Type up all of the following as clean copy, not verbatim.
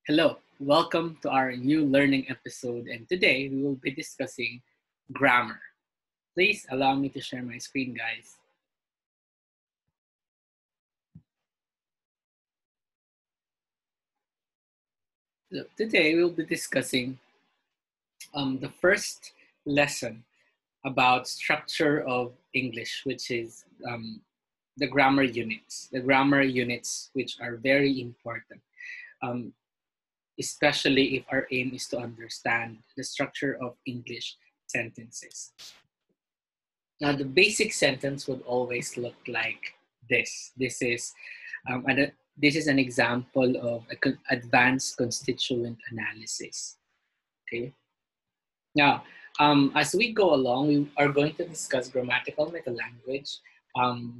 Hello, welcome to our new learning episode, and today we will be discussing grammar. Please allow me to share my screen, guys. So today we'll be discussing the first lesson about structure of English, which is the grammar units. The grammar units, which are very important, um, especially if our aim is to understand the structure of English sentences. Now, the basic sentence would always look like this. This is an example of advanced constituent analysis. Okay. Now, as we go along, we are going to discuss grammatical metalanguage.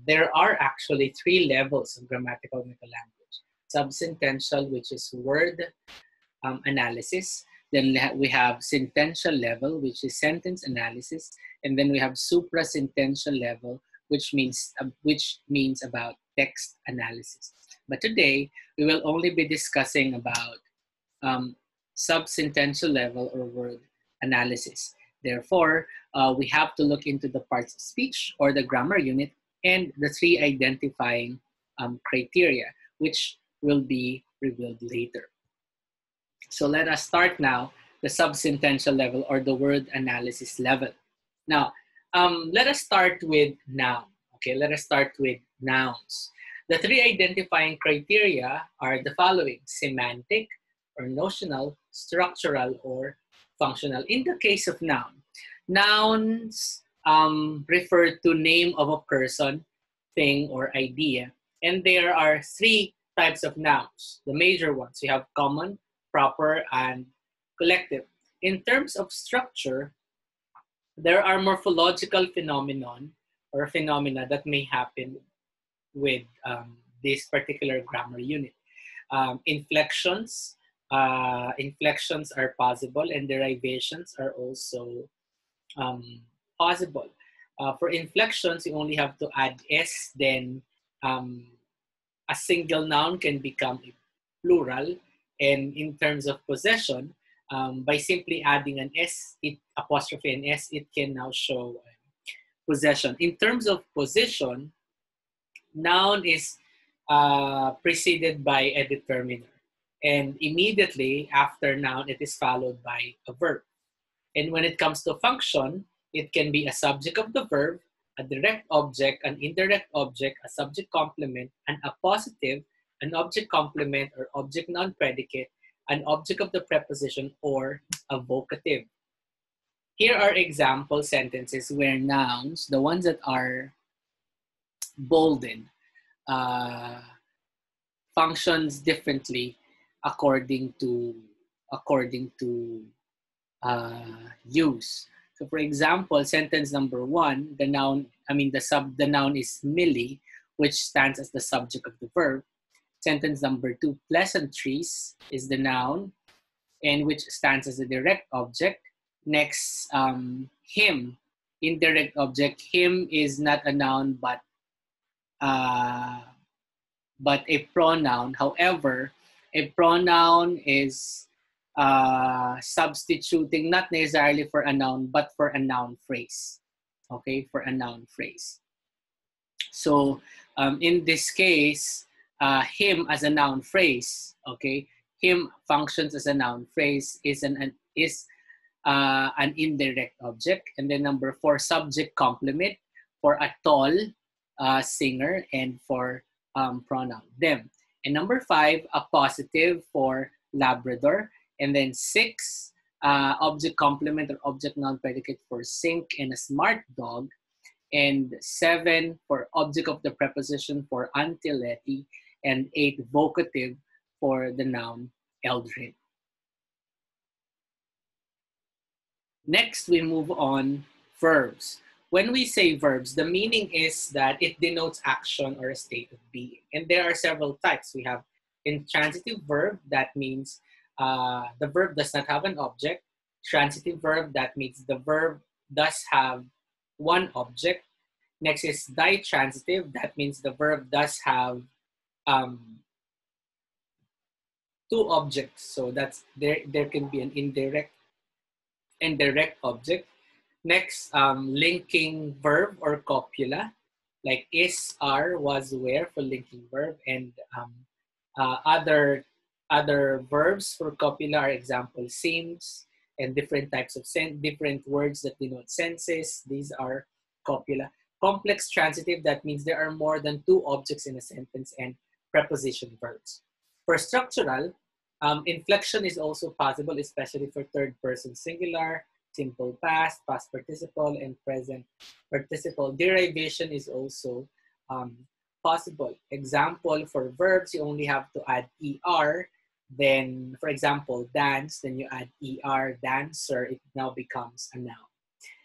There are actually three levels of grammatical metalanguage: subsentential, which is word analysis. Then we have sentential level, which is sentence analysis, and then we have suprasentential level, which means about text analysis. But today we will only be discussing about um, subsentential level or word analysis. Therefore, we have to look into the parts of speech or the grammar unit and the three identifying criteria, which will be revealed later. So let us start now the subsentential level or the word analysis level. Now, let us start with noun. Okay, let us start with nouns. The three identifying criteria are the following: semantic or notional, structural, or functional. In the case of noun, nouns refer to name of a person, thing, or idea. And there are three types of nouns. The major ones, we have common, proper, and collective. In terms of structure, there are morphological phenomenon or phenomena that may happen with this particular grammar unit. Inflections are possible, and derivations are also um, possible. For inflections, you only have to add s, then um, a single noun can become a plural. And in terms of possession, by simply adding an s, apostrophe and s, it can now show possession. In terms of position, noun is preceded by a determiner. And immediately after noun, it is followed by a verb. And when it comes to function, it can be a subject of the verb, a direct object, an indirect object, a subject complement, an appositive, an object complement or object non-predicate, an object of the preposition, or a vocative. Here are example sentences where nouns, the ones that are bolded, uh, functions differently according to use. So for example, sentence number one, the noun is Millie, which stands as the subject of the verb. Sentence number two, pleasantries is the noun and which stands as the direct object. Next, him, indirect object. Him is not a noun uh, but a pronoun. However, a pronoun is substituting not necessarily for a noun, but for a noun phrase. Okay, for a noun phrase. So in this case, him as a noun phrase, okay, him functions as a noun phrase is an indirect object. And then number four, subject complement for a tall singer and for pronoun them. And number five, a positive for Labrador. And then six, object complement or object non-predicate for sink and a smart dog. And seven, for object of the preposition for Antiletti. And eight, vocative for the noun Eldred. Next, we move on verbs. When we say verbs, the meaning is that it denotes action or a state of being. And there are several types. We have intransitive verb, that means the verb does not have an object. Transitive verb, that means the verb does have one object. Next is ditransitive, that means the verb does have two objects. So that's there can be an indirect and direct object. Next, linking verb or copula, like is, are, was, were for linking verb, and other verbs for copula are example seems, and different types of different words that denote senses. These are copula. Complex transitive, that means there are more than two objects in a sentence, and preposition verbs. For structural, inflection is also possible, especially for third person singular, simple past, past participle, and present participle. Derivation is also possible. Example, for verbs, you only have to add er. Then, for example, dance, then you add er, dancer, it now becomes a noun.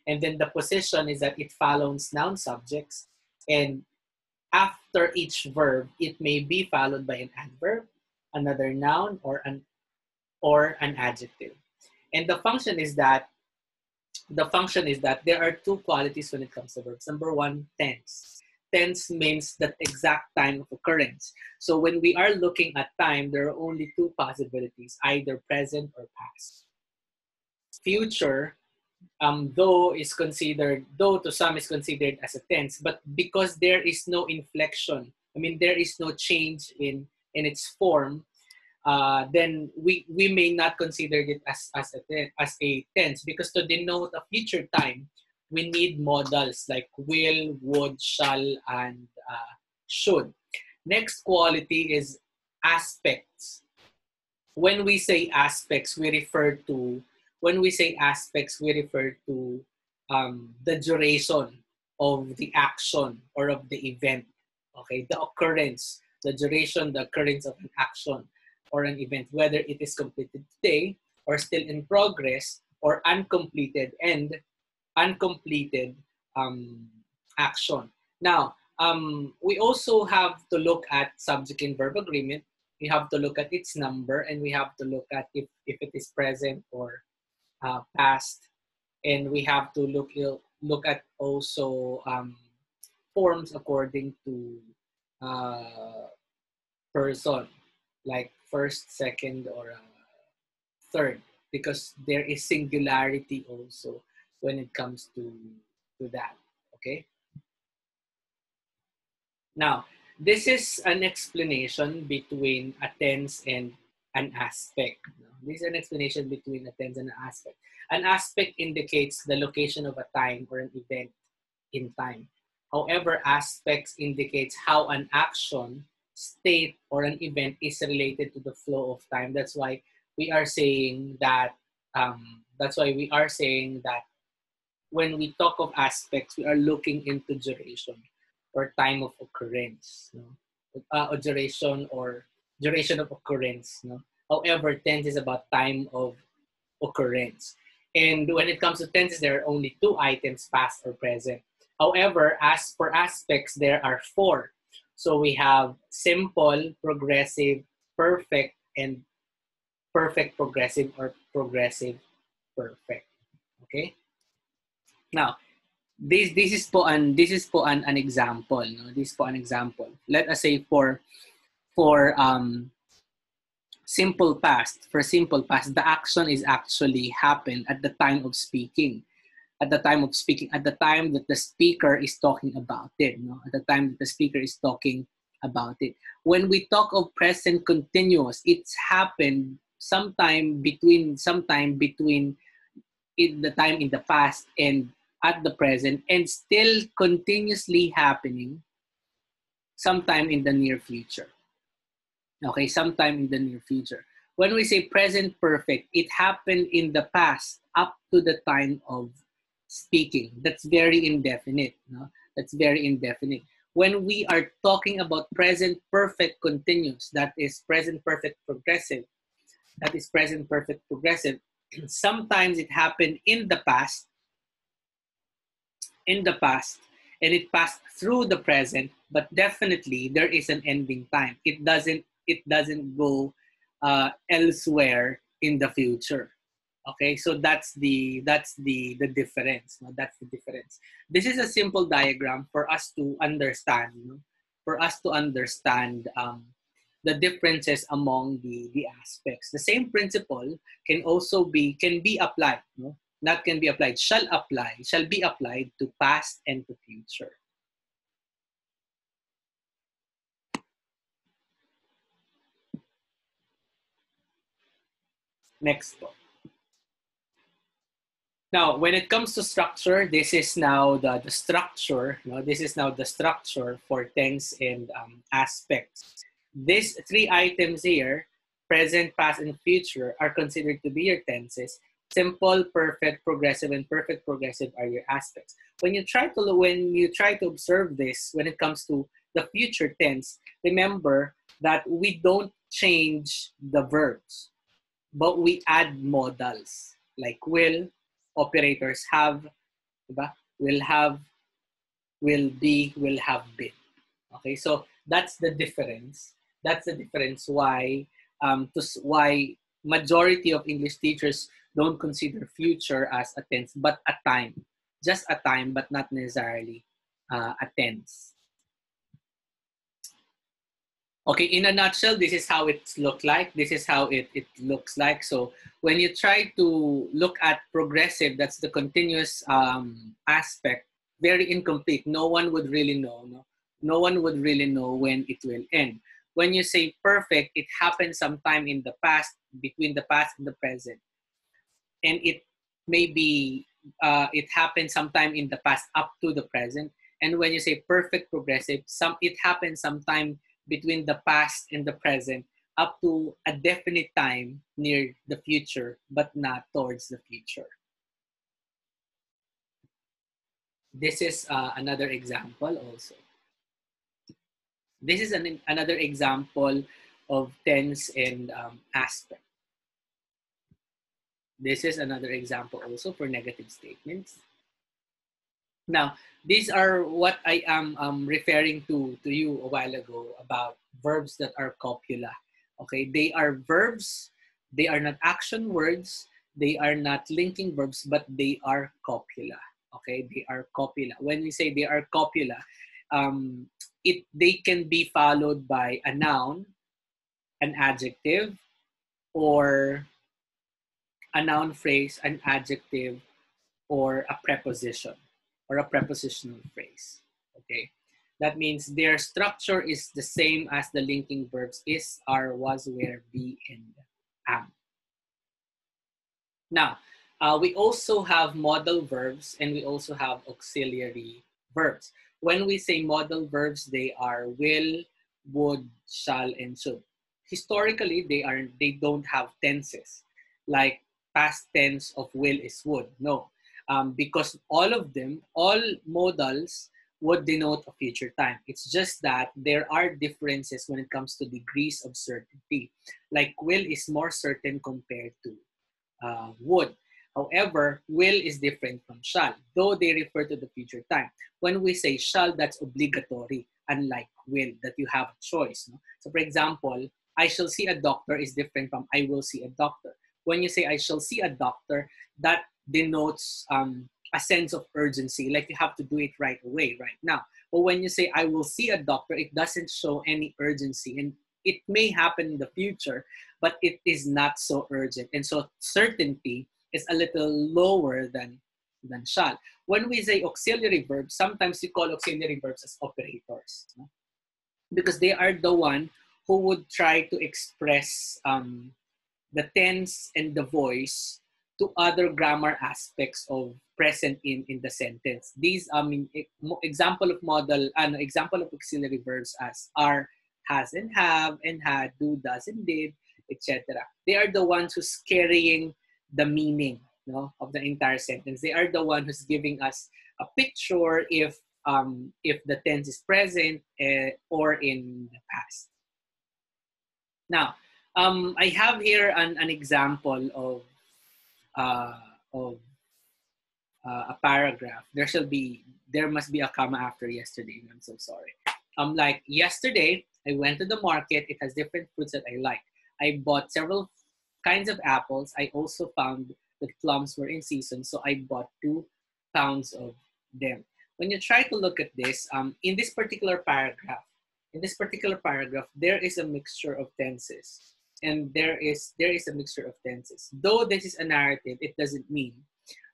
And then the position is that it follows noun subjects, and after each verb, it may be followed by an adverb, another noun, or an adjective. And the function is that there are two qualities when it comes to verbs. Number one, tense. Tense means that exact time of occurrence. So when we are looking at time, there are only two possibilities, either present or past. Future, though to some is considered as a tense, but because there is no inflection, there is no change in its form, then we may not consider it as a tense, because to denote a future time, we need modals like will, would, shall, and should. Next quality is aspects. When we say aspects, we refer to the duration of the action or of the event. Okay, the occurrence, the duration, the occurrence of an action or an event, whether it is completed today or still in progress or uncompleted action. Now, we also have to look at subject and verb agreement. We have to look at its number, and we have to look at if it is present or past, and we have to look at also forms according to person, like first, second, or third, because there is singularity also when it comes to that. Okay. Now, this is an explanation between a tense and an aspect. This is an explanation between a tense and an aspect. An aspect indicates the location of a time or an event in time. However, aspects indicates how an action, state, or an event is related to the flow of time. That's why we are saying that. When we talk of aspects, we are looking into duration or time of occurrence, or duration of occurrence. However, tense is about time of occurrence. And when it comes to tenses, there are only two items, past or present. However, as for aspects, there are four. So we have simple, progressive, perfect, and perfect progressive, or progressive perfect. Okay? Now, this is an example. No? This is po an example. Let us say for simple past. For simple past, the action is actually happened at the time of speaking. At the time that the speaker is talking about it. No? At the time that the speaker is talking about it. When we talk of present continuous, it's happened sometime between the time in the past and at the present, and still continuously happening sometime in the near future. Okay, sometime in the near future. When we say present perfect, it happened in the past up to the time of speaking. That's very indefinite. No? That's very indefinite. When we are talking about present perfect continuous, that is present perfect progressive, sometimes it happened in the past, and it passed through the present, but definitely there is an ending time. It doesn't go elsewhere in the future. Okay, so that's the difference. No? That's the difference. This is a simple diagram for us to understand. For us to understand the differences among the aspects. The same principle can be applied, no? Not can be applied, shall be applied to past and to future. Next po. Now, when it comes to structure, this is now the structure. No? This is now the structure for tense and aspects. These three items here, present, past, and future, are considered to be your tenses. Simple, perfect, progressive, and perfect progressive are your aspects. When you try to observe this, when it comes to the future tense, remember that we don't change the verbs, but we add modals like will, operators have, diba? Will have, will be, will have been. Okay, so that's the difference. That's the difference why why majority of English teachers don't consider future as a tense, but a time, just a time, but not necessarily a tense. Okay, in a nutshell, this is how it looks like. This is how it looks like. So when you try to look at progressive, that's the continuous aspect, very incomplete. No one would really know. No one would really know when it will end. When you say perfect, it happened sometime in the past, between the past and the present. And it may be, it happened sometime in the past up to the present. And when you say perfect progressive, it happened sometime between the past and the present up to a definite time near the future, but not towards the future. This is another example also. This is another example of tense and aspect. This is another example also for negative statements. Now, these are what I am referring to you a while ago about verbs that are copula. Okay, they are verbs. They are not action words. They are not linking verbs, but they are copula. Okay, they are copula. When we say they are copula, they can be followed by a noun, an adjective, or a noun phrase, an adjective, or a preposition, or a prepositional phrase. Okay, that means their structure is the same as the linking verbs is, are, was, were, be, and am. Now, we also have modal verbs and we also have auxiliary verbs. When we say modal verbs, they are will, would, shall, and should. Historically, they don't have tenses. Like past tense of will is would. No, because all of them, all modals would denote a future time. It's just that there are differences when it comes to degrees of certainty. Like will is more certain compared to would. However, will is different from shall, though they refer to the future time. When we say shall, that's obligatory, unlike will, that you have a choice. No? So for example, I shall see a doctor is different from I will see a doctor. When you say I shall see a doctor, that denotes a sense of urgency, like you have to do it right away, right now. But when you say I will see a doctor, it doesn't show any urgency. And it may happen in the future, but it is not so urgent. And so certainty is a little lower than shall. When we say auxiliary verbs, sometimes we call auxiliary verbs as operators, no? Because they are the one who would try to express the tense and the voice to other grammar aspects of present in the sentence. These, example of modal, example of auxiliary verbs as are, has and have, and had, do, does and did, etc. They are the ones who's carrying the meaning, no, of the entire sentence. They are the one who's giving us a picture if the tense is present or in the past. Now, I have here an example of a paragraph. There must be a comma after yesterday. I'm so sorry. Like yesterday, I went to the market. It has different fruits that I like. I bought several kinds of apples. I also found that plums were in season, so I bought 2 pounds of them. When you try to look at this, in this particular paragraph, in this particular paragraph, there is a mixture of tenses. And there is a mixture of tenses. Though this is a narrative, it doesn't mean,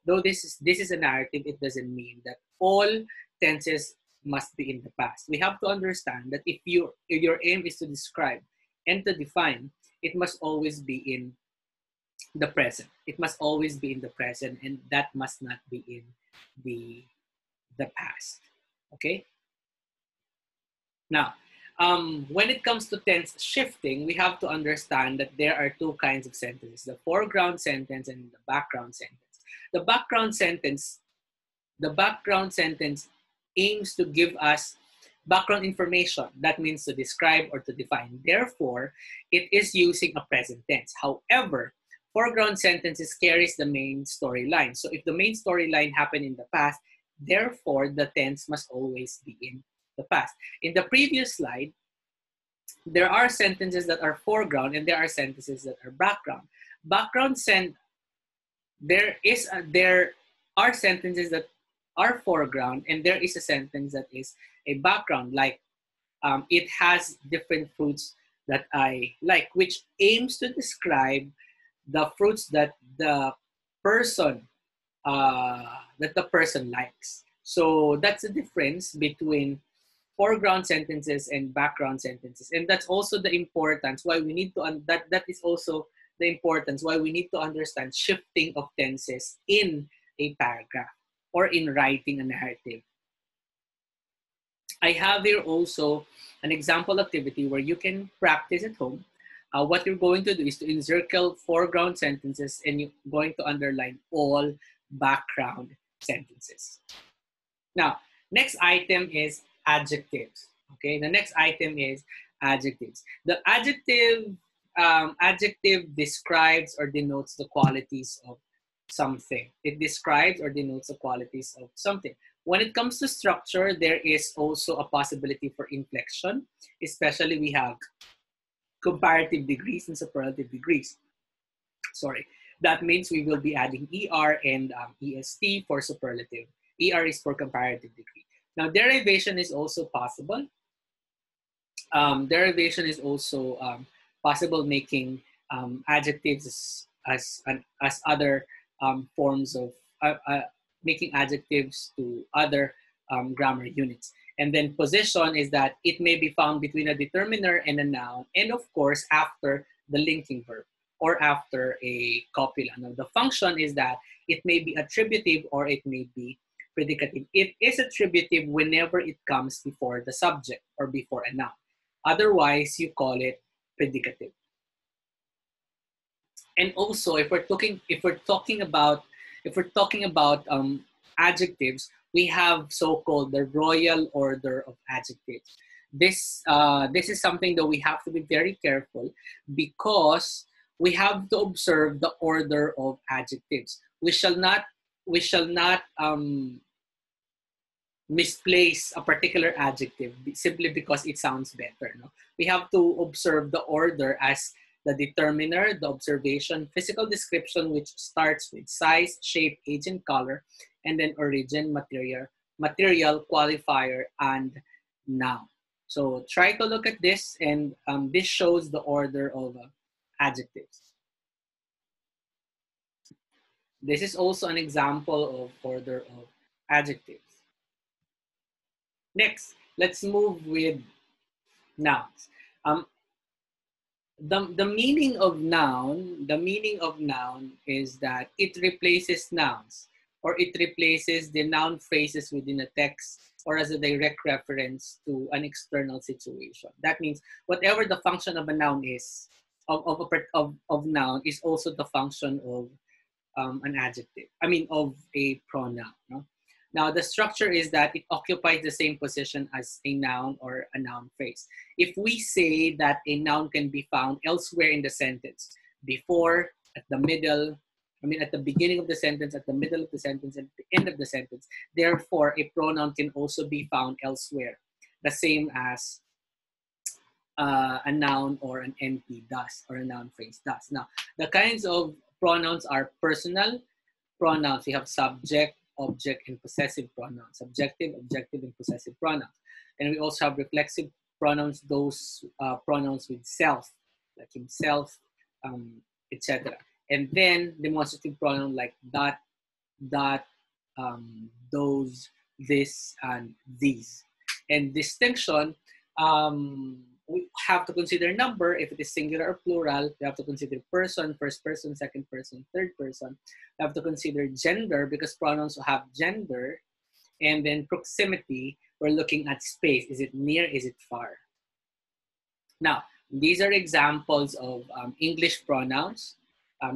though this is a narrative, it doesn't mean that all tenses must be in the past. We have to understand that if your aim is to describe and to define, it must always be in the present. It must always be in the present, and that must not be in the past. Okay. Now, when it comes to tense shifting, we have to understand that there are two kinds of sentences: the foreground sentence and the background sentence. The background sentence, the background sentence aims to give us background information. That means to describe or to define. Therefore, it is using a present tense. However, foreground sentences carries the main storyline. So if the main storyline happened in the past, therefore the tense must always be in the past. In the previous slide, there are sentences that are foreground and there are sentences that are background. There are sentences that are foreground and there is a sentence that is a background, like it has different fruits that I like, which aims to describe the fruits that the person likes. So that's the difference between foreground sentences and background sentences, and that's also the importance why we need to that is also the importance why we need to understand shifting of tenses in a paragraph or in writing a narrative. I have here also an example activity where you can practice at home. What you're going to do is to encircle foreground sentences and you're going to underline all background sentences. Now, next item is adjectives. Okay, the next item is adjectives. The adjective describes or denotes the qualities of something. It describes or denotes the qualities of something. When it comes to structure, there is also a possibility for inflection, especially we have comparative degrees and superlative degrees. Sorry, that means we will be adding ER and EST for superlative. ER is for comparative degree. Now, derivation is also possible. Derivation is also possible, making adjectives as other forms of making adjectives to other grammar units. And then position is that it may be found between a determiner and a noun, and of course after the linking verb or after a copula. Now, the function is that it may be attributive or it may be predicative. It is attributive whenever it comes before the subject or before a noun. Otherwise, you call it predicative. And also, if we're talking about adjectives, we have so-called the royal order of adjectives. This is something that we have to be very careful, because we have to observe the order of adjectives. We shall not misplace a particular adjective simply because it sounds better. No? We have to observe the order as the determiner, the observation, physical description, which starts with size, shape, age, and color, and then origin, material, qualifier, and noun. So try to look at this, and this shows the order of adjectives. This is also an example of order of adjectives. Next, let's move with nouns. The meaning of noun is that it replaces nouns, or it replaces the noun phrases within a text, or as a direct reference to an external situation. That means whatever the function of a noun is, of noun is also the function of an adjective. I mean, of a pronoun. No? Now, the structure is that it occupies the same position as a noun or a noun phrase. If we say that a noun can be found elsewhere in the sentence, before, at the middle, at the beginning of the sentence, at the middle of the sentence, and at the end of the sentence, therefore, a pronoun can also be found elsewhere, the same as a noun or an NP does, or a noun phrase does. Now, the kinds of pronouns are personal pronouns. We have subject, object, and possessive pronouns. Subjective, objective, and possessive pronouns. And we also have reflexive pronouns, those pronouns with self, like himself, etc. And then demonstrative pronoun like that, those, this, and these. And distinction, we have to consider number. If it is singular or plural, we have to consider person, first person, second person, third person. We have to consider gender because pronouns have gender. And then proximity, we're looking at space. Is it near? Is it far? Now, these are examples of English pronouns.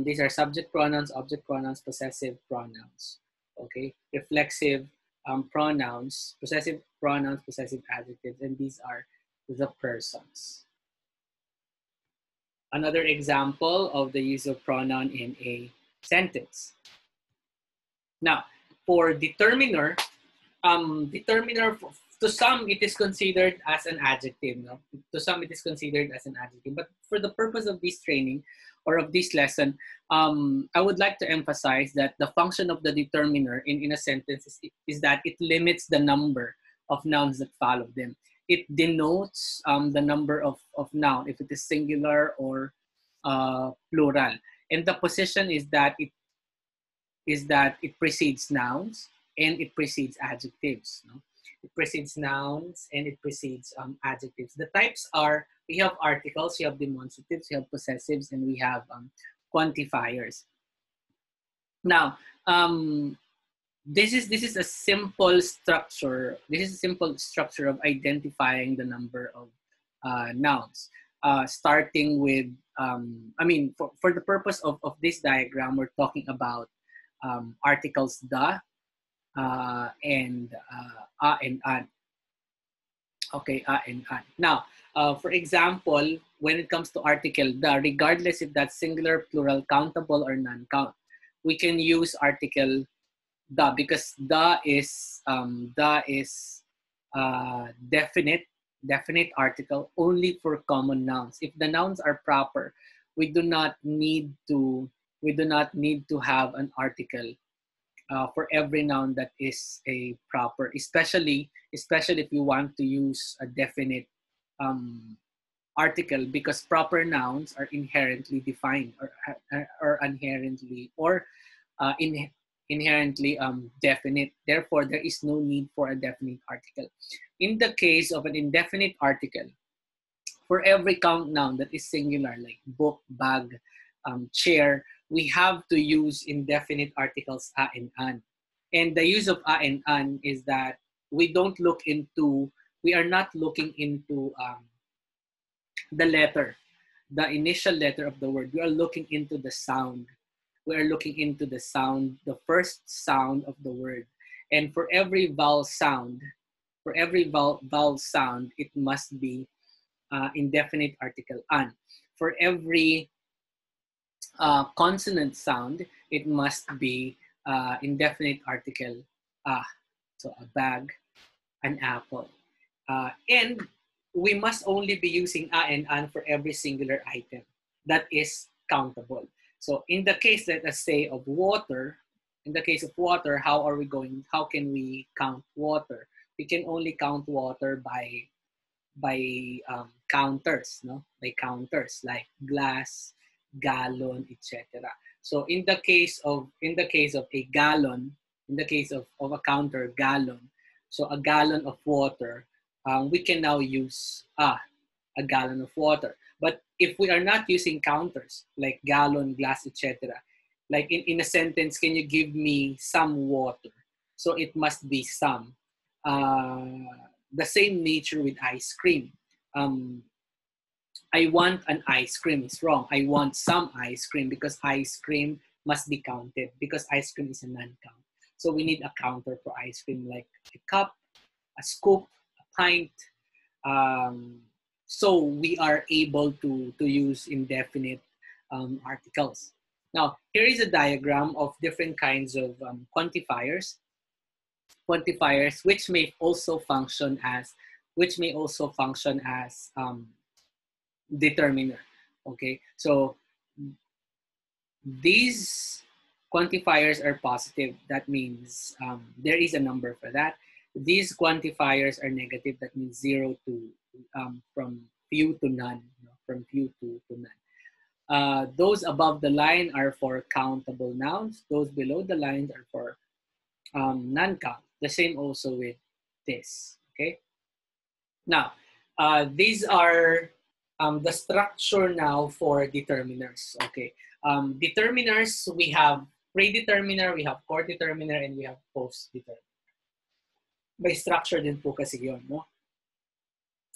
These are subject pronouns, object pronouns, possessive pronouns. Okay, reflexive pronouns, possessive adjectives, and these are the persons. Another example of the use of pronoun in a sentence. Now, for determiner, determiner, to some it is considered as an adjective. No? To some it is considered as an adjective. But for the purpose of this training or of this lesson, I would like to emphasize that the function of the determiner in a sentence is that it limits the number of nouns that follow them. It denotes the number of noun, if it is singular or plural. And the position is that it precedes nouns and it precedes adjectives. No? It precedes nouns and it precedes adjectives. The types are, we have articles, we have demonstratives, we have possessives, and we have quantifiers. Now, this is a simple structure. This is a simple structure of identifying the number of nouns. Starting with, for the purpose of this diagram, we're talking about articles the and an. Okay, and an. Now, for example, when it comes to article the, regardless if that's singular, plural, countable, or non-count, we can use article the because the is definite article only for common nouns. If the nouns are proper, we do not need to have an article for every noun that is a proper, especially if you want to use a definite article, because proper nouns are inherently defined or inherently definite. Therefore, there is no need for a definite article. In the case of an indefinite article, for every count noun that is singular, like book, bag, chair, we have to use indefinite articles a and an. And the use of a and an is that we are not looking into the letter, the initial letter of the word. We are looking into the sound. We are looking into the sound, the first sound of the word. And for every vowel sound, it must be indefinite article an. For every consonant sound, it must be indefinite article a. So a bag, an apple. And we must only be using a and an for every singular item that is countable. So in the case, let us say, of water, how can we count water? We can only count water by counters, no? By counters like glass, gallon, etc. So in the case of a gallon, in the case of a counter, gallon, so a gallon of water, we can now use a gallon of water. But if we are not using counters like gallon, glass, etc., like in a sentence, can you give me some water? So it must be some. The same nature with ice cream. I want an ice cream is wrong. I want some ice cream because ice cream must be counted because ice cream is a non-count. So we need a counter for ice cream, like a cup, a scoop, a pint. So we are able to use indefinite articles. Now, here is a diagram of different kinds of quantifiers, which may also function as determiner. Okay, so these quantifiers are positive. That means there is a number for that. these quantifiers are negative. That means 0 to, from few to none, from few to none. Those above the line are for countable nouns. Those below the lines are for non-count. The same also with this, okay? Now, these are the structure now for determiners, okay? Determiners, we have predeterminer, we have core determiner, and we have post-determiner. May structure din po kasi yun, no?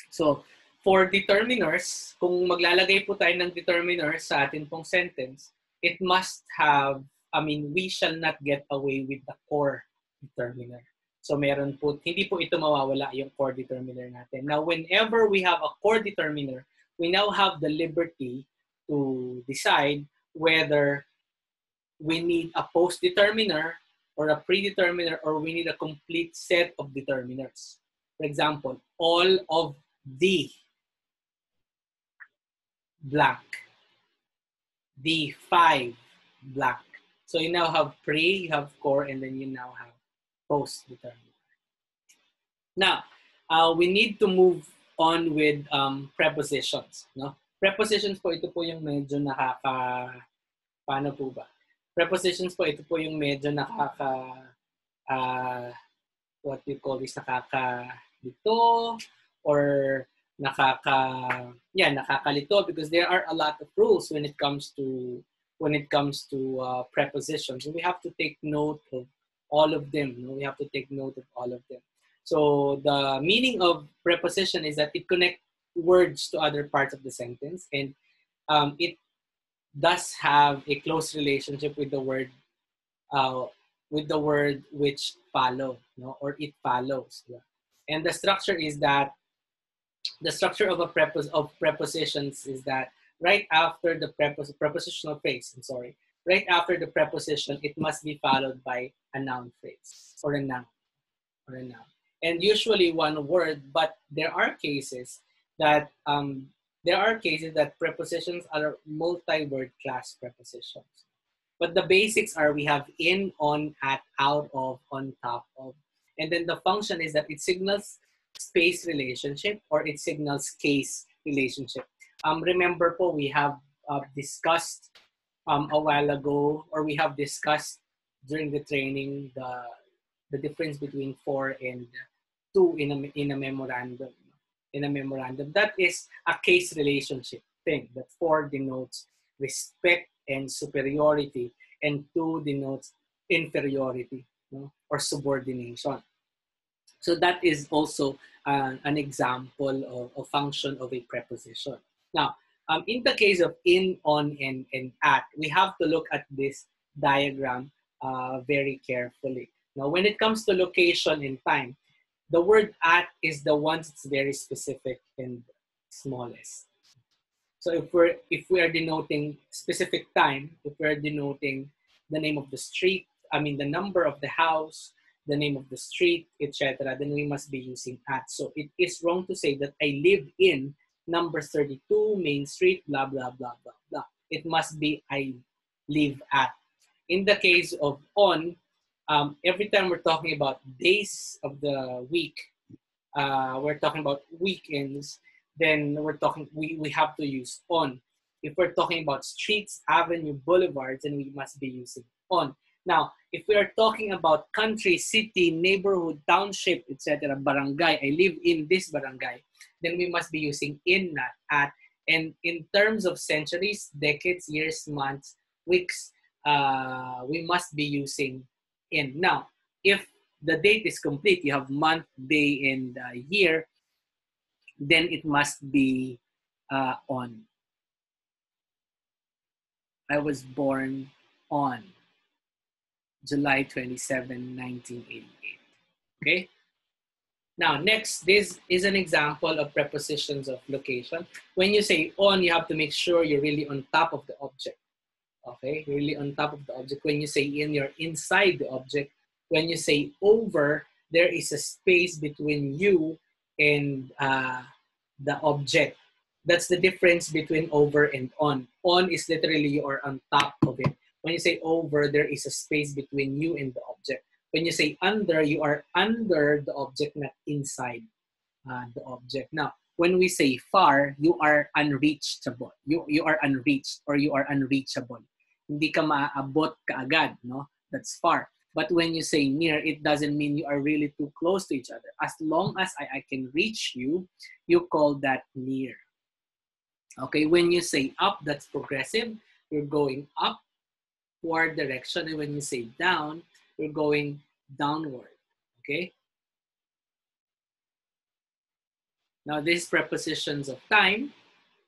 So, for determiners, kung maglalagay po tayo ng determiner sa atin pong sentence, it must have, we shall not get away with the core determiner. So, meron po, hindi po ito mawawala yung core determiner natin. Now, whenever we have a core determiner, we now have the liberty to decide whether we need a post determiner or a predeterminer, or we need a complete set of determiners. For example, all of the blank, the 5 blank. So you now have pre, you have core, and then you now have post determiner. Now, we need to move on with prepositions. No? Prepositions po, ito po yung medyo paano po ba? Prepositions po, ito po yung medyo what we call this, nakakalito, or nakakalito, because there are a lot of rules when it comes to prepositions. And we have to take note of all of them. No? We have to take note of all of them. So the meaning of preposition is that it connects words to other parts of the sentence, and it does have a close relationship with the word which follow, no? Or it follows. Yeah. And the structure is that the structure of prepositions is that right after the prepositional phrase, right after the preposition, it must be followed by a noun phrase or a noun. And usually one word, but there are cases that prepositions are multi-word class prepositions. But the basics are, we have in, on, at, out of, on top of. And then the function is that it signals space relationship or it signals case relationship. Remember po, we have discussed a while ago, or we have discussed during the training, the difference between for and to in a memorandum. That is a case relationship thing. That for denotes respect and superiority, and to denotes inferiority, no? Or subordination. So that is also an example of function of a preposition. Now, in the case of in, on, and at, we have to look at this diagram very carefully. Now, when it comes to location and time, the word at is the one that's very specific and smallest. So if we are denoting specific time, if we are denoting the name of the street, the number of the house, the name of the street, etc., then we must be using at. So it is wrong to say that I live in number 32 Main Street, blah, blah, blah, blah, blah. It must be I live at. In the case of on, every time we're talking about days of the week, we're talking about weekends, then we have to use on. If we're talking about streets, avenue, boulevards, then we must be using on. Now, if we are talking about country, city, neighborhood, township, etc., barangay, I live in this barangay, then we must be using in, not at. And in terms of centuries, decades, years, months, weeks, we must be using in. Now, if the date is complete, you have month, day, and year, then it must be on. I was born on July 27, 1988. Okay? Now, next, this is an example of prepositions of location. When you say on, you have to make sure you're really on top of the object. Okay? You're really on top of the object. When you say in, you're inside the object. When you say over, there is a space between you and the object. That's the difference between over and on. On is literally you are on top of it. When you say over, there is a space between you and the object. When you say under, you are under the object, not inside the object. Now, when we say far, you are unreachable. You are unreached or you are unreachable. Hindi ka maaabot kaagad, no? That's far. But when you say near, it doesn't mean you are really too close to each other. As long as I can reach you, you call that near. Okay, when you say up, that's progressive. You're going upward direction. And when you say down, you're going downward. Okay? Now, these prepositions of time,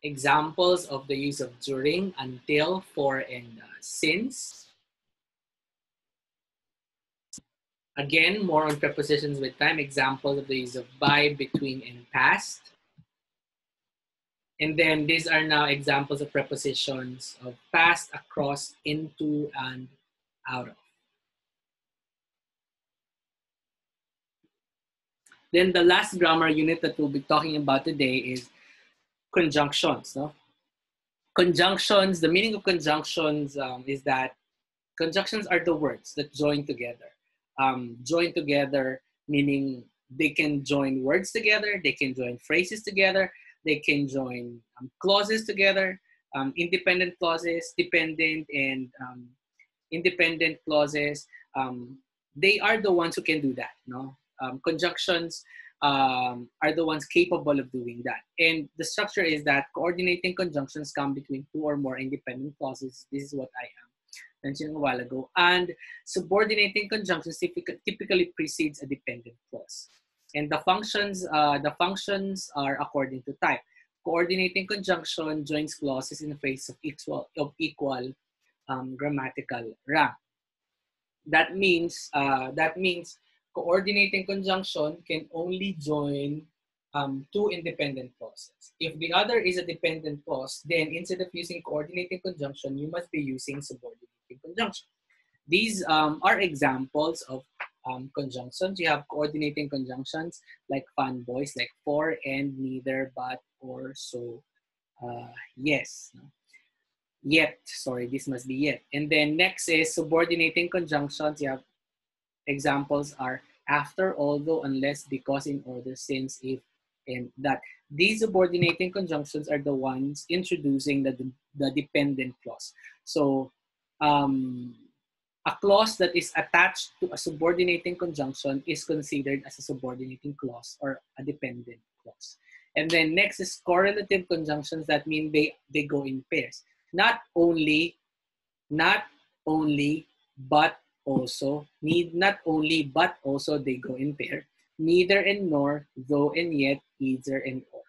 examples of the use of during, until, for, and since. Again, more on prepositions with time, examples of the use of by, between, and past. And then these are now examples of prepositions of past, across, into, and out of. Then the last grammar unit that we'll be talking about today is conjunctions. No? Conjunctions, the meaning of conjunctions is that conjunctions are the words that join together. Join together meaning they can join words together, they can join phrases together, they can join clauses together, independent clauses, dependent, and independent clauses. They are the ones who can do that. No, conjunctions are the ones capable of doing that. And the structure is that coordinating conjunctions come between two or more independent clauses. This is what I mentioned a while ago. And subordinating conjunctions typically precedes a dependent clause. And the functions are according to type. Coordinating conjunction joins clauses in a phrase of equal grammatical rank. That means coordinating conjunction can only join two independent clauses. If the other is a dependent clause, then instead of using coordinating conjunction, you must be using subordinating conjunction. These are examples of conjunctions. You have coordinating conjunctions like fanboys, like for, and, neither, but, or, so, yes. Yet, sorry, this must be yet. And then next is subordinating conjunctions. You have examples are after, although, unless, because, in order, since, if, and that. These subordinating conjunctions are the ones introducing the dependent clause. So a clause that is attached to a subordinating conjunction is considered as a subordinating clause or a dependent clause. And then next is correlative conjunctions. That mean they go in pairs. Not only, but also, not only, but also they go in pair. Neither and nor, though and yet, either and or.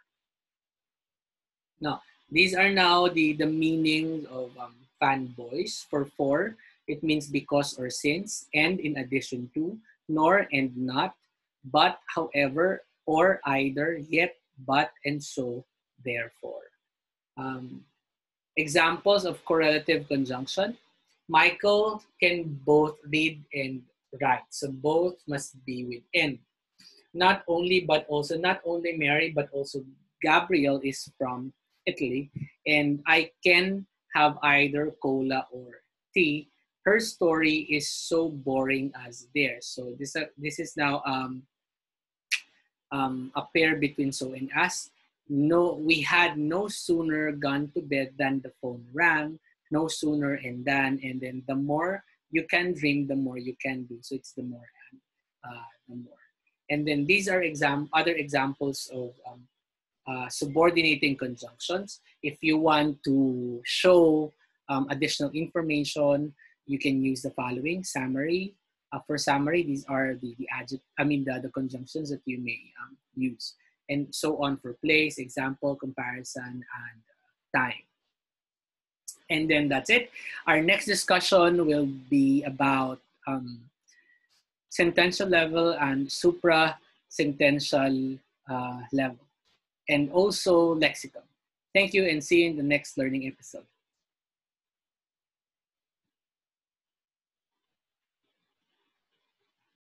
Now, these are now the meanings of fanboys. For, it means because or since, and in addition to, nor and not, but, however, or either, yet, but, and so, therefore. Examples of correlative conjunction. Michael can both read and write. So both must be with N. Not only, but also, not only Mary, but also Gabriel is from Italy. And I can have either cola or tea. Her story is so boring as theirs. So this is now a pair between so and as. No, we had no sooner gone to bed than the phone rang. No sooner and then the more you can dream, the more you can do. So it's the more and the more. And then these are other examples of subordinating conjunctions. If you want to show additional information, you can use the following summary. For summary, these are the conjunctions that you may use, and so on for place, example, comparison, and time. And then that's it. Our next discussion will be about sentential level and supra-sentential level, and also lexicon. Thank you, and see you in the next learning episode.